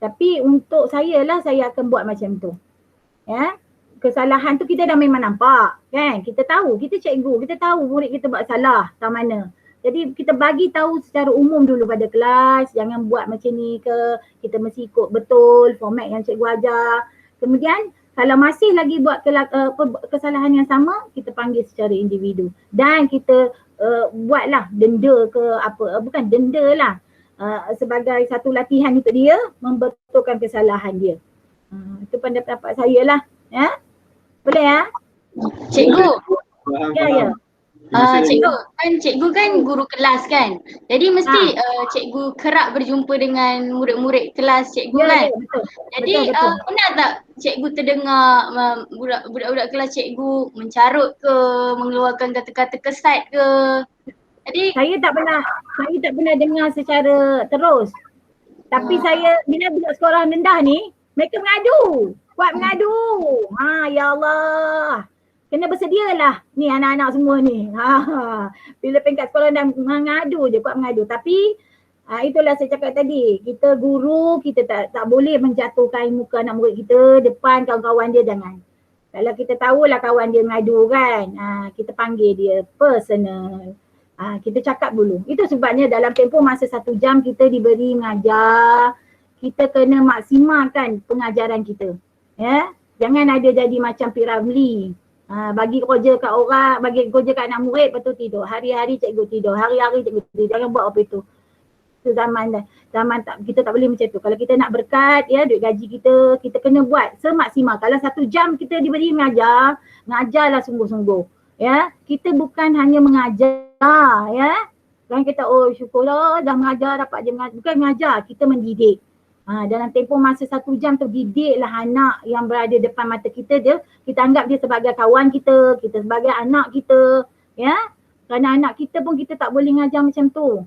Tapi untuk saya lah saya akan buat macam tu. Ya. Kesalahan tu kita dah memang nampak kan. Kita tahu, kita cikgu, kita tahu murid kita buat salah tak mana. Jadi kita bagi tahu secara umum dulu pada kelas, jangan buat macam ni ke, kita mesti ikut betul format yang cikgu ajar. Kemudian kalau masih lagi buat kesalahan yang sama, kita panggil secara individu. Dan kita buatlah denda ke apa, bukan denda lah. Sebagai satu latihan untuk dia membetulkan kesalahan dia. Itu pendapat saya lah. Ya? Boleh ya? Cikgu. Ya. Cikgu kan guru kelas kan. Jadi mesti cikgu kerap berjumpa dengan murid-murid kelas cikgu kan. Betul. Jadi betul. Pernah tak cikgu terdengar budak-budak kelas cikgu mencarut ke, mengeluarkan kata-kata kesat ke? Jadi saya tak pernah dengar secara terus. Tapi saya bila budak sekolah rendah ni, mereka mengadu. Kuat mengadu. Ya Allah. Kena bersedialah ni anak-anak semua ni. Bila peringkat sekolah dah mengadu je, kuat mengadu. Tapi itulah saya cakap tadi, kita guru, kita tak boleh menjatuhkan muka anak murid kita depan kawan-kawan dia, jangan. Kalau kita tahulah kawan dia mengadu kan, kita panggil dia personal. Kita cakap dulu. Itu sebabnya dalam tempoh masa 1 jam kita diberi mengajar, kita kena maksimalkan pengajaran kita. Ya, jangan ada jadi macam Piramli. Bagi kerja kat orang, bagi kerja kat anak murid, lepas tu tidur. Hari-hari cikgu tidur, hari-hari cikgu tidur. Jangan buat apa itu. Itu zaman kita tak boleh macam tu. Kalau kita nak berkat ya, duit gaji kita kena buat semaksimal. Kalau 1 jam kita diberi mengajar, ngajarlah sungguh-sungguh. Ya, kita bukan hanya mengajar ya. Jangan kita syukurlah dah mengajar, dapat je mengajar. Bukan mengajar, kita mendidik. Dalam tempoh masa 1 jam tu didiklah anak yang berada depan mata kita dia. Kita anggap dia sebagai kawan kita sebagai anak kita. Ya. Kerana anak kita pun kita tak boleh ngajar macam tu.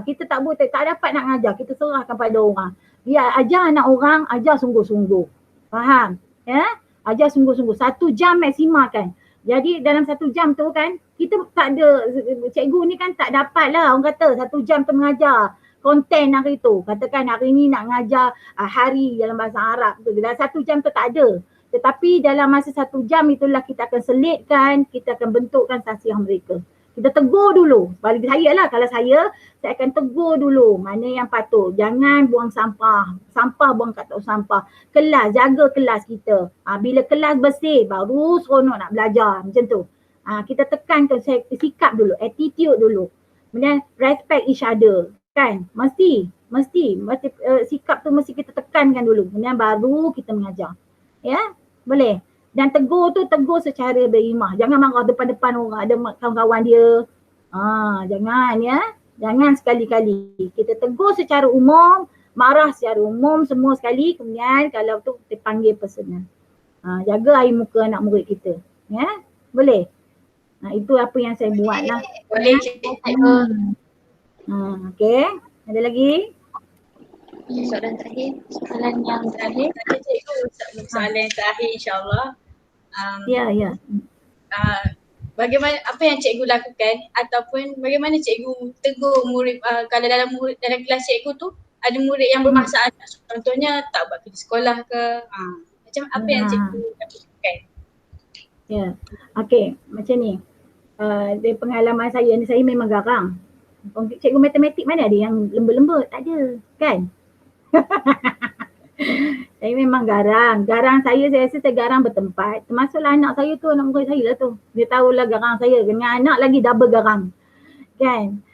Kita tak dapat nak ngajar, kita serahkan pada orang. Dia ajar anak orang, ajar sungguh-sungguh. Faham? Ya? Ajar sungguh-sungguh. 1 jam maksimalkan. Jadi dalam 1 jam tu kan, kita tak ada, cikgu ni kan tak dapat lah orang kata 1 jam tu mengajar. konten hari tu. Katakan hari ni nak ngajar hari dalam bahasa Arab tu. Dalam 1 jam tu tak ada. Tetapi dalam masa 1 jam itulah kita akan selitkan, kita akan bentukkan sasiah mereka. Kita tegur dulu. Bagi saya lah, kalau saya akan tegur dulu mana yang patut. Jangan buang sampah. Sampah buang kat tong sampah. Kelas, jaga kelas kita. Bila kelas bersih, baru seronok nak belajar. Macam tu. Kita tekankan sikap dulu, attitude dulu. Kemudian respect each other. Kan? Mesti sikap tu mesti kita tekankan dulu. Kemudian baru kita mengajar. Ya? Boleh? Dan tegur secara berimah. Jangan marah depan-depan orang, ada kawan-kawan dia. Jangan ya. Jangan sekali-kali. Kita tegur secara umum, marah secara umum semua sekali. Kemudian kalau tu kita panggil personal. Jaga air muka anak murid kita. Ya? Boleh? Itu apa yang saya buat lah. Boleh cikgu. Okey. Ada lagi? Soalan yang terakhir. Cikgu, soalan yang terakhir insyaAllah. Ya. Bagaimana, apa yang cikgu lakukan ataupun bagaimana cikgu tegur murid, kalau dalam kelas cikgu tu ada murid yang bermasalah, contohnya tak buat kerja sekolah ke, macam apa yang cikgu lakukan? Ya, okey, macam ni. Dari pengalaman saya ni, saya memang garang. Cikgu matematik mana ada yang lembut-lembut? Tak ada, kan? Saya memang garang. Garang saya rasa saya garang bertempat. Termasuklah anak saya tu, anak murid saya lah tu. Dia tahulah garang saya. Dengan anak lagi double garang. Kan?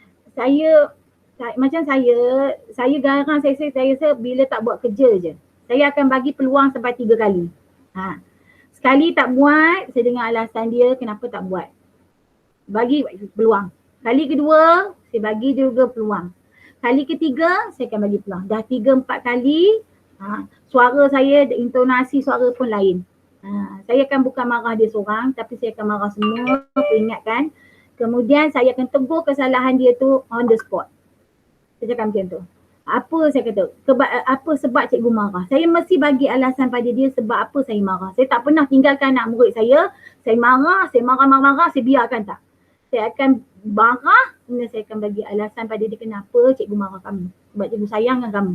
Macam saya garang, saya rasa bila tak buat kerja je. Saya akan bagi peluang sampai 3 kali. Sekali tak buat, saya dengar alasan dia kenapa tak buat. Bagi peluang. Kali kedua, saya bagi juga peluang. Kali ketiga, saya akan bagi peluang. Dah 3-4 kali, suara saya, intonasi suara pun lain. Saya akan bukan marah dia seorang, tapi saya akan marah semua, peringatkan. Kemudian saya akan tegur kesalahan dia tu on the spot. Saya cakap macam tu. Apa saya kata, apa sebab cikgu marah? Saya mesti bagi alasan pada dia sebab apa saya marah. Saya tak pernah tinggalkan anak murid saya marah, saya biarkan tak. Saya akan marah, kemudian saya akan bagi alasan pada dia kenapa cikgu marah kamu. Sebab cikgu sayang dengan kamu.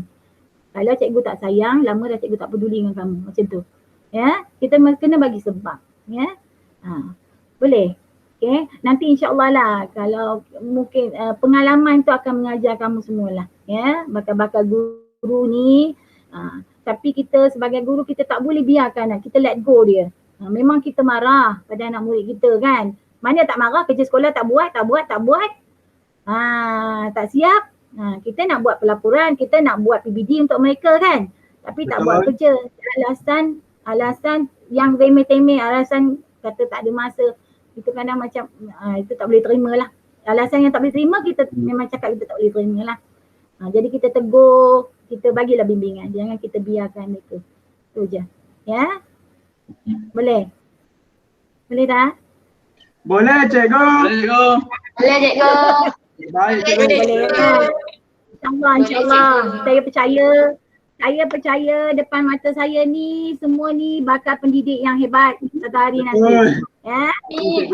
Kalau cikgu tak sayang, lama dah cikgu tak peduli dengan kamu. Macam tu. Ya, kita kena bagi sebab. Ya. Boleh. Okay. Nanti insya-Allah lah kalau mungkin pengalaman tu akan mengajar kamu semualah. Ya, bakal-bakal guru ni. Tapi kita sebagai guru kita tak boleh biarkan kita let go dia. Memang kita marah pada anak murid kita kan. Mana tak marah, kerja sekolah tak buat. Tak siap. Kita nak buat pelaporan, kita nak buat PBD untuk mereka kan. Tapi tak buat kerja. Alasan yang remeh-temeh, alasan kata tak ada masa. Itu kadang macam itu tak boleh terima lah. Alasan yang tak boleh terima kita memang cakap kita tak boleh terima lah. Jadi kita tegur, kita bagilah bimbingan. Jangan kita biarkan mereka. Tu je. Ya? Boleh? Boleh tak? Boleh cikgu. Boleh cikgu. Baik cikgu. Boleh. InsyaAllah. Saya percaya depan mata saya ni semua ni bakal pendidik yang hebat satu hari nanti. Ya. Amin.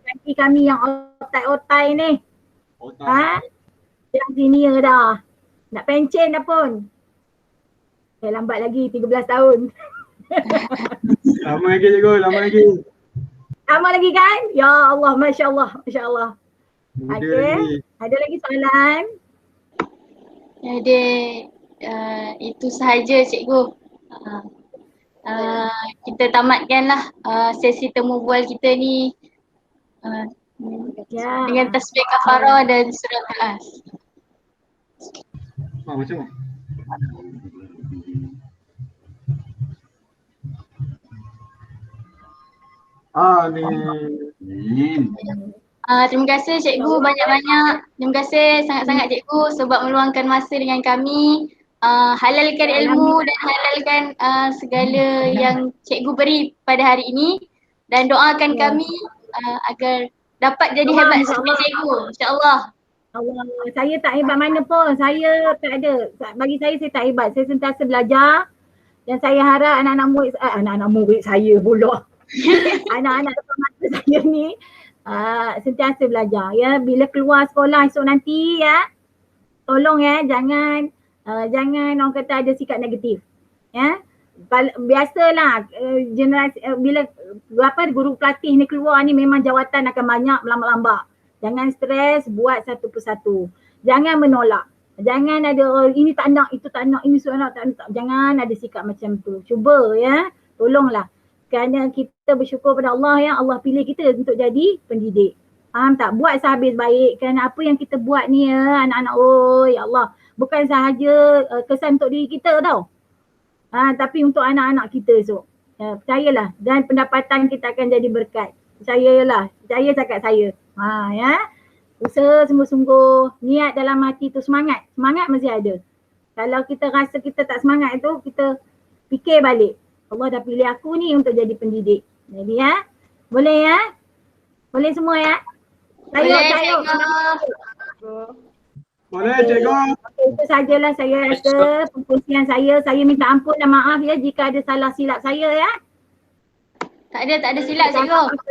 Nanti kami yang otai-otai ni. Yang senior dah. Nak pencen dah pun. Lambat lagi 13 tahun. Lama lagi cikgu, lama lagi. Lama lagi kan? Ya Allah, Masya Allah. Okey. Ada lagi soalan? Ada. Itu sahaja cikgu. Kita tamatkanlah sesi temu bual kita ni dengan tasbih kafarah dan surah Al-As. Macam mana? Amin. Terima kasih cikgu banyak-banyak. Terima kasih sangat-sangat cikgu sebab meluangkan masa dengan kami. Halalkan ilmu dan halalkan segala yang cikgu beri pada hari ini. Dan doakan kami agar dapat jadi hebat seperti cikgu. InsyaAllah. Allah, saya tak hebat mana pun. Saya tak ada. Bagi saya tak hebat. Saya sentiasa belajar. Dan saya harap anak-anak murid saya pula. Anak-anak depan mata saya ni sentiasa belajar ya. Bila keluar sekolah esok nanti ya, tolong ya jangan orang kata ada sikap negatif ya. Biasalah generasi bila guru pelatih ni keluar ni memang jawatan akan banyak melambak-lambak. Jangan stres, buat satu persatu. Jangan menolak. Jangan ada ini tak nak, itu tak nak, ini soalan tak nak. Jangan ada sikap macam tu. Cuba ya, tolonglah. Kerana kita bersyukur pada Allah ya, Allah pilih kita untuk jadi pendidik. Faham tak? Buat sehabis baik. Kerana apa yang kita buat ni ya anak-anak, oh ya Allah. Bukan sahaja kesan untuk diri kita tau. Tapi untuk anak-anak kita esok. Percayalah, dan pendapatan kita akan jadi berkat. Percayalah, percaya cakap saya. Ya. Usaha sungguh-sungguh, niat dalam hati tu semangat. Semangat mesti ada. Kalau kita rasa kita tak semangat tu, kita fikir balik. Allah dah pilih aku ni untuk jadi pendidik. Jadi ya, boleh ya? Boleh semua ya? Sayur. Boleh cikgu. Itu sajalah saya rasa perkongsian saya. Saya minta ampun dan maaf ya jika ada salah silap saya ya. Tak ada silap cikgu.